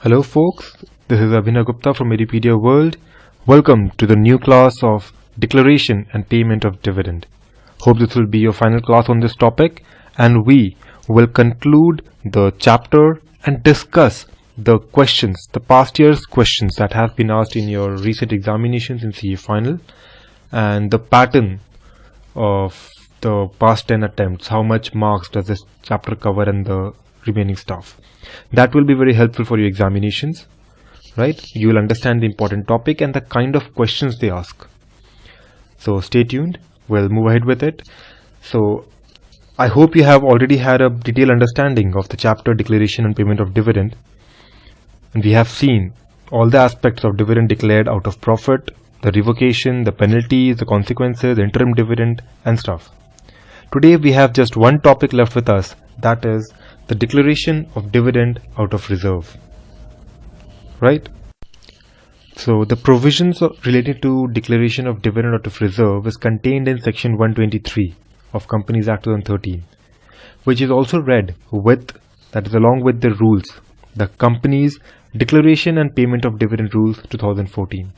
Hello folks, this is Abhinav Gupta from Edipedia World. Welcome to the new class of Declaration and Payment of Dividend. Hope this will be your final class on this topic, and we will conclude the chapter and discuss the questions, the past year's questions that have been asked in your recent examinations in CA final, and the pattern of the past 10 attempts. How much marks does this chapter cover and the remaining stuff. That will be very helpful for your examinations, right? You will understand the important topic and the kind of questions they ask. So stay tuned, we'll move ahead with it. So I hope you have already had a detailed understanding of the chapter Declaration and Payment of Dividend, and we have seen all the aspects of dividend declared out of profit, the revocation, the penalties, the consequences, the interim dividend and stuff. Today we have just one topic left with us, that is the declaration of dividend out of reserve, right? So the provisions related to declaration of dividend out of reserve is contained in section 123 of Companies Act 2013, which is also read with, that is along with the rules, the Companies Declaration and Payment of Dividend Rules 2014.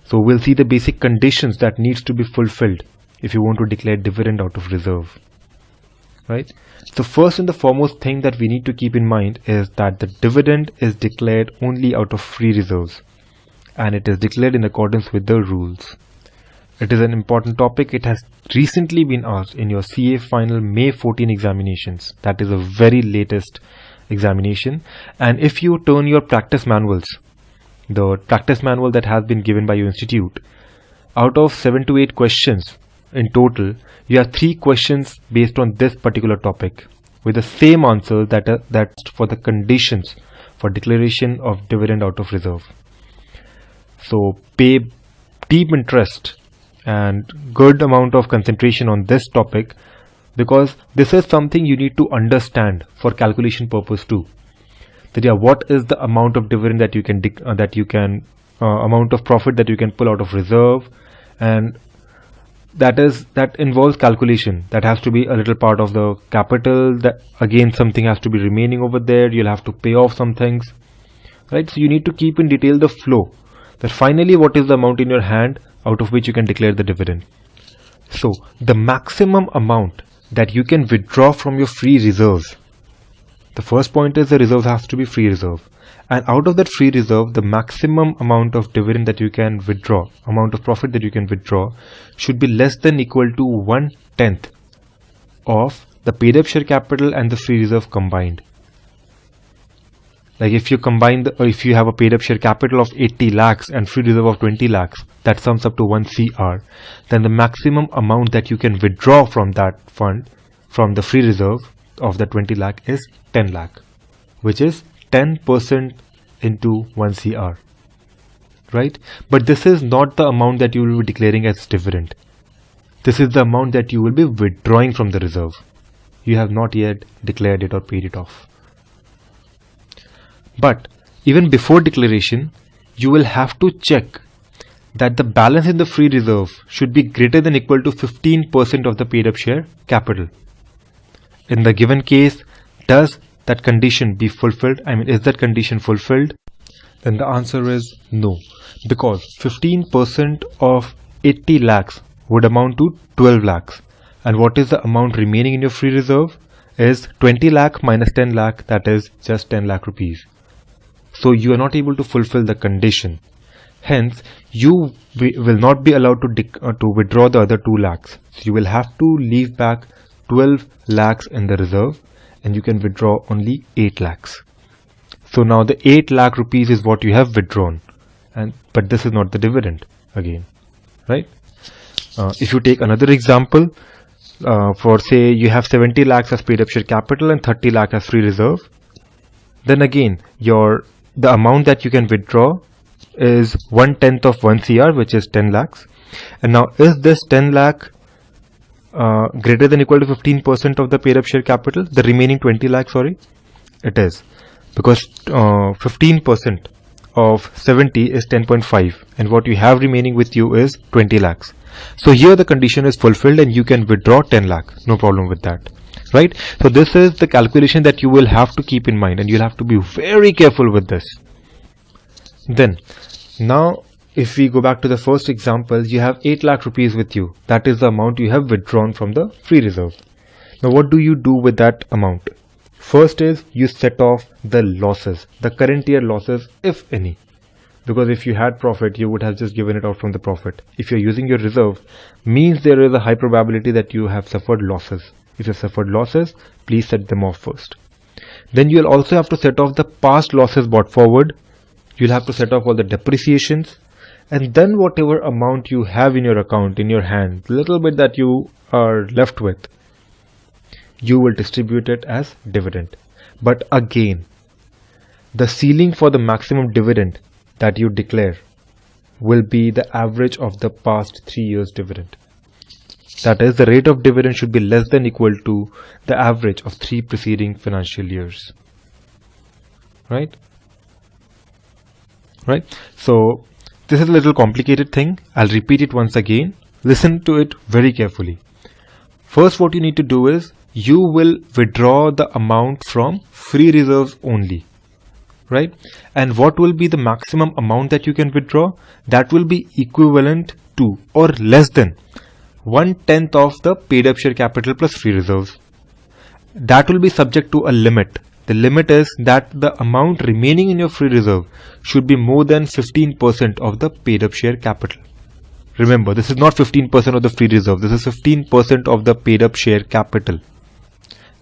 So we'll see the basic conditions that needs to be fulfilled if you want to declare dividend out of reserve, right? The first and the foremost thing that we need to keep in mind is that the dividend is declared only out of free reserves, and it is declared in accordance with the rules. It is an important topic. It has recently been asked in your CA final May 14 examinations. That is a very latest examination. And if you turn your practice manuals, the practice manual that has been given by your institute, out of 7 to 8 questions in total, you have 3 questions based on this particular topic with the same answer that's for the conditions for declaration of dividend out of reserve. So pay deep interest and good amount of concentration on this topic, because this is something you need to understand for calculation purpose too. That what is the amount of dividend that you can amount of profit that you can pull out of reserve, and that involves calculation. That has to be a little part of the capital. That again, something has to be remaining over there. You'll have to pay off some things, right? So you need to keep in detail the flow. That finally, what is the amount in your hand out of which you can declare the dividend? So the maximum amount that you can withdraw from your free reserves. The first point is the reserve has to be free reserve, and out of that free reserve, the maximum amount of dividend that you can withdraw, amount of profit that you can withdraw, should be less than equal to 1/10 of the paid up share capital and the free reserve combined. Like if you combine if you have a paid up share capital of 80 lakhs and free reserve of 20 lakhs, that sums up to 1 CR, then the maximum amount that you can withdraw from that fund, from the free reserve of the 20 lakh, is 10 lakh, which is 10% into 1 CR, right? But this is not the amount that you will be declaring as dividend. This is the amount that you will be withdrawing from the reserve. You have not yet declared it or paid it off. But even before declaration, you will have to check that the balance in the free reserve should be greater than equal to 15% of the paid up share capital. In the given case, does that condition be fulfilled? Is that condition fulfilled? Then the answer is no, because 15% of 80 lakhs would amount to 12 lakhs. And what is the amount remaining in your free reserve? Is 20 lakh minus 10 lakh, that is just 10 lakh rupees. So you are not able to fulfill the condition. Hence, you will not be allowed to withdraw the other 2 lakhs. So you will have to leave back 12 lakhs in the reserve, and you can withdraw only 8 lakhs. So now the 8 lakh rupees is what you have withdrawn, but this is not the dividend again, right? If you take another example, for say you have 70 lakhs as paid up share capital and 30 lakh as free reserve, then again the amount that you can withdraw is 1/10 of 1 CR, which is 10 lakhs. And now is this 10 lakh greater than equal to 15% of the paid up share capital, the remaining 20 lakhs? Sorry, it is, because 15% of 70 is 10.5, and what you have remaining with you is 20 lakhs. So here the condition is fulfilled and you can withdraw 10 lakh, no problem with that. right? So this is the calculation that you will have to keep in mind, and you'll have to be very careful with this. Then now if we go back to the first example, you have 8 lakh rupees with you. That is the amount you have withdrawn from the free reserve. Now what do you do with that amount? First is you set off the losses, the current year losses, if any. Because if you had profit, you would have just given it out from the profit. If you're using your reserve, means there is a high probability that you have suffered losses. If you suffered losses, please set them off first. Then you'll also have to set off the past losses brought forward. You'll have to set off all the depreciations. And then whatever amount you have in your account, in your hand, little bit that you are left with, you will distribute it as dividend. But again, the ceiling for the maximum dividend that you declare will be the average of the past 3 years dividend. That is, the rate of dividend should be less than equal to the average of 3 preceding financial years. Right? So this is a little complicated thing. I'll repeat it once again. Listen to it very carefully. First, what you need to do is you will withdraw the amount from free reserves only. Right? And what will be the maximum amount that you can withdraw? That will be equivalent to or less than 1/10 of the paid up share capital plus free reserves. That will be subject to a limit. The limit is that the amount remaining in your free reserve should be more than 15% of the paid up share capital. Remember, this is not 15% of the free reserve. This is 15% of the paid up share capital.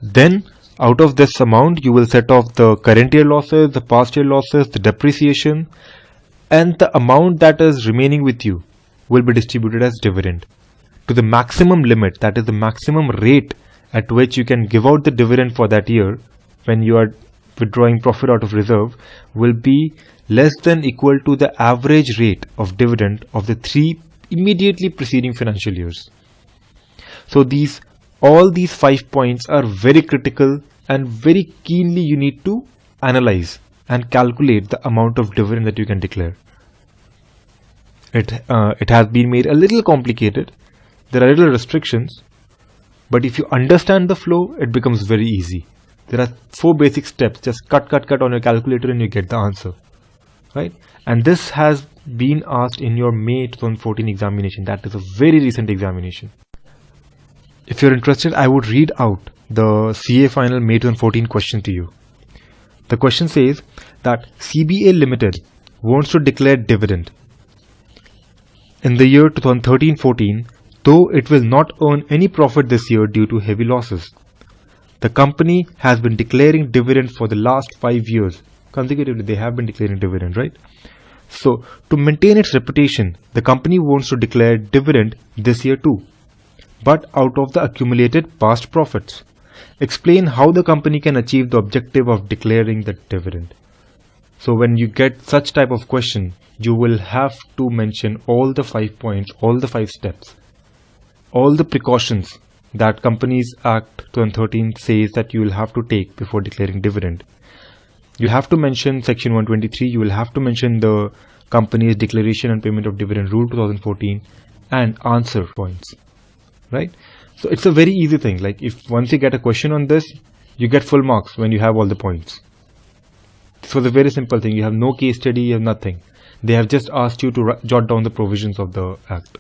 Then out of this amount, you will set off the current year losses, the past year losses, the depreciation, and the amount that is remaining with you will be distributed as dividend. To the maximum limit, that is the maximum rate at which you can give out the dividend for that year when you are withdrawing profit out of reserve, will be less than equal to the average rate of dividend of the 3 immediately preceding financial years. So all these 5 points are very critical and very keenly you need to analyze and calculate the amount of dividend that you can declare. It has been made a little complicated. There are little restrictions, but if you understand the flow, it becomes very easy. There are 4 basic steps. Just cut on your calculator and you get the answer. Right? And this has been asked in your May 2014 examination. That is a very recent examination. If you're interested, I would read out the CA final May 2014 question to you. The question says that CBA Limited wants to declare dividend in the year 2013-14, though it will not earn any profit this year due to heavy losses. The company has been declaring dividend for the last 5 years. Consecutively, they have been declaring dividend, right? So, to maintain its reputation, the company wants to declare dividend this year too, but out of the accumulated past profits. Explain how the company can achieve the objective of declaring the dividend. So when you get such type of question, you will have to mention all the 5 points, all the 5 steps, all the precautions that Companies Act 2013 says that you will have to take before declaring dividend. You have to mention section 123, you will have to mention the company's declaration and payment of dividend rule 2014 and answer points, right? So it's a very easy thing. Like if once you get a question on this, you get full marks when you have all the points. This was a very simple thing. You have no case study, you have nothing. They have just asked you to jot down the provisions of the act.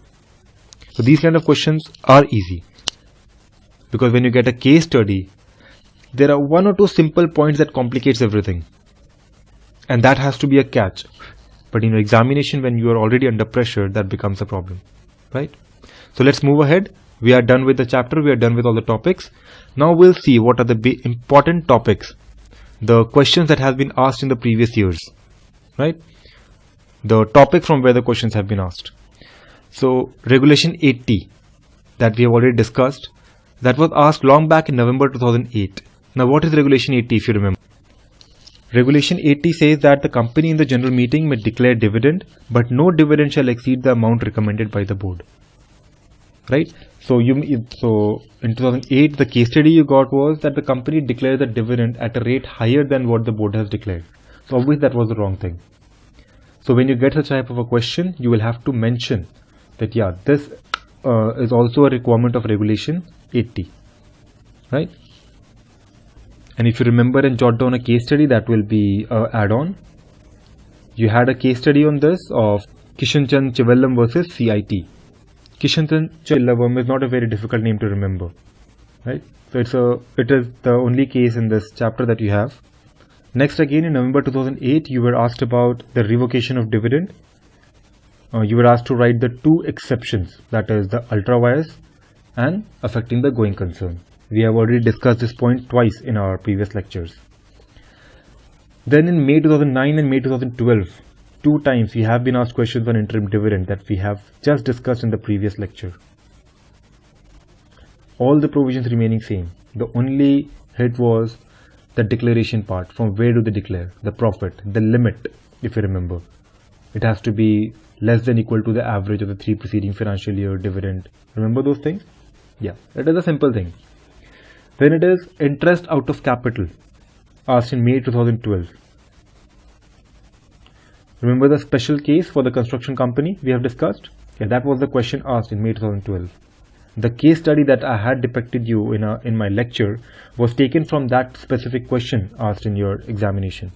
So these kind of questions are easy, because when you get a case study, there are 1 or 2 simple points that complicates everything, and that has to be a catch. But in your examination, when you are already under pressure, that becomes a problem, right? So let's move ahead. We are done with the chapter. We are done with all the topics. Now we'll see what are the important topics, the questions that have been asked in the previous years, right? The topic from where the questions have been asked. So Regulation 80 that we have already discussed, that was asked long back in November 2008. Now what is Regulation 80 if you remember? Regulation 80 says that the company in the general meeting may declare dividend, but no dividend shall exceed the amount recommended by the board. Right? So in 2008, the case study you got was that the company declared the dividend at a rate higher than what the board has declared. So obviously that was the wrong thing. So when you get such type of a question, you will have to mention that this is also a requirement of Regulation 80. Right? And if you remember and jot down a case study, that will be add-on. You had a case study on this of Kishan Chand Chivallam versus CIT. Kishan Chand Chivallam is not a very difficult name to remember, right? So it is the only case in this chapter that you have. Next, again in November 2008, you were asked about the revocation of dividend. You were asked to write the two exceptions, that is the ultra vires and affecting the going concern. We have already discussed this point twice in our previous lectures. Then in May 2009 and May 2012, two times we have been asked questions on interim dividend that we have just discussed in the previous lecture. All the provisions remaining same. The only hit was the declaration part. From where do they declare? The profit, the limit, if you remember. It has to be less than equal to the average of the 3 preceding financial year dividend. Remember those things? Yeah, it is a simple thing. Then it is interest out of capital, asked in May 2012. Remember the special case for the construction company we have discussed? Yeah, that was the question asked in May 2012. The case study that I had depicted you in my lecture was taken from that specific question asked in your examination.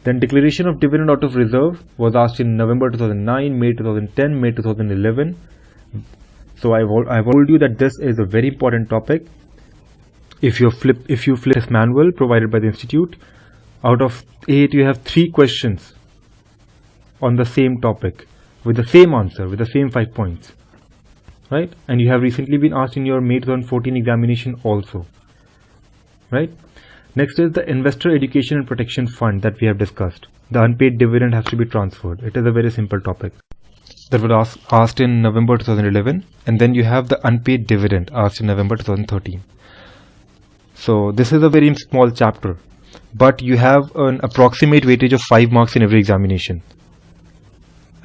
Then declaration of dividend out of reserve was asked in November 2009, May 2010, May 2011. So I've told you that this is a very important topic. If you flip this manual provided by the institute, out of 8 you have 3 questions on the same topic with the same answer, with the same 5 points, right? And you have recently been asked in your May 2014 examination also, right? Next is the investor education and protection fund that we have discussed. The unpaid dividend has to be transferred. It is a very simple topic that was asked in November 2011, and then you have the unpaid dividend asked in November 2013. So this is a very small chapter, but you have an approximate weightage of 5 marks in every examination.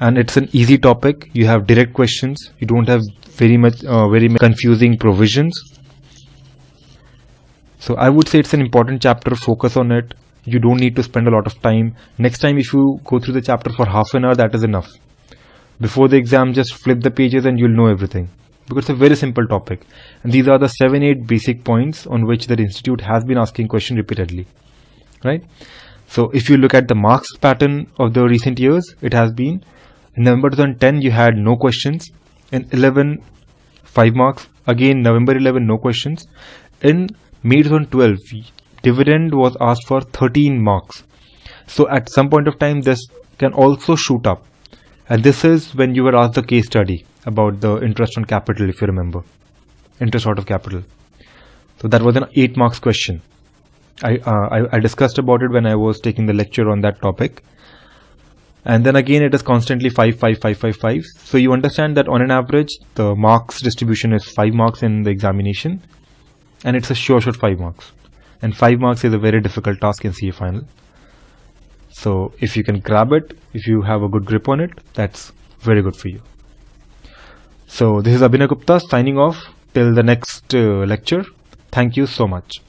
And it's an easy topic. You have direct questions. You don't have very much confusing provisions. So I would say it's an important chapter. Focus on it. You don't need to spend a lot of time. Next time if you go through the chapter for half an hour, that is enough. Before the exam, just flip the pages and you'll know everything. Because it's a very simple topic. And these are the 7-8 basic points on which the institute has been asking questions repeatedly. Right? So if you look at the marks pattern of the recent years, it has been in November 2010 you had no questions. In 11, 5 marks. Again November 11, no questions. In May 2012, dividend was asked for 13 marks. So at some point of time this can also shoot up. And this is when you were asked the case study about the interest on capital, if you remember. Interest out of capital. So that was an 8 marks question. I discussed about it when I was taking the lecture on that topic. And then again it is constantly 5, 5, 5, 5, 5. So you understand that on an average the marks distribution is 5 marks in the examination. And it's a sure 5 marks. And 5 marks is a very difficult task in CA final. So if you can grab it, if you have a good grip on it, that's very good for you. So this is Abhinay Gupta signing off till the next lecture. Thank you so much.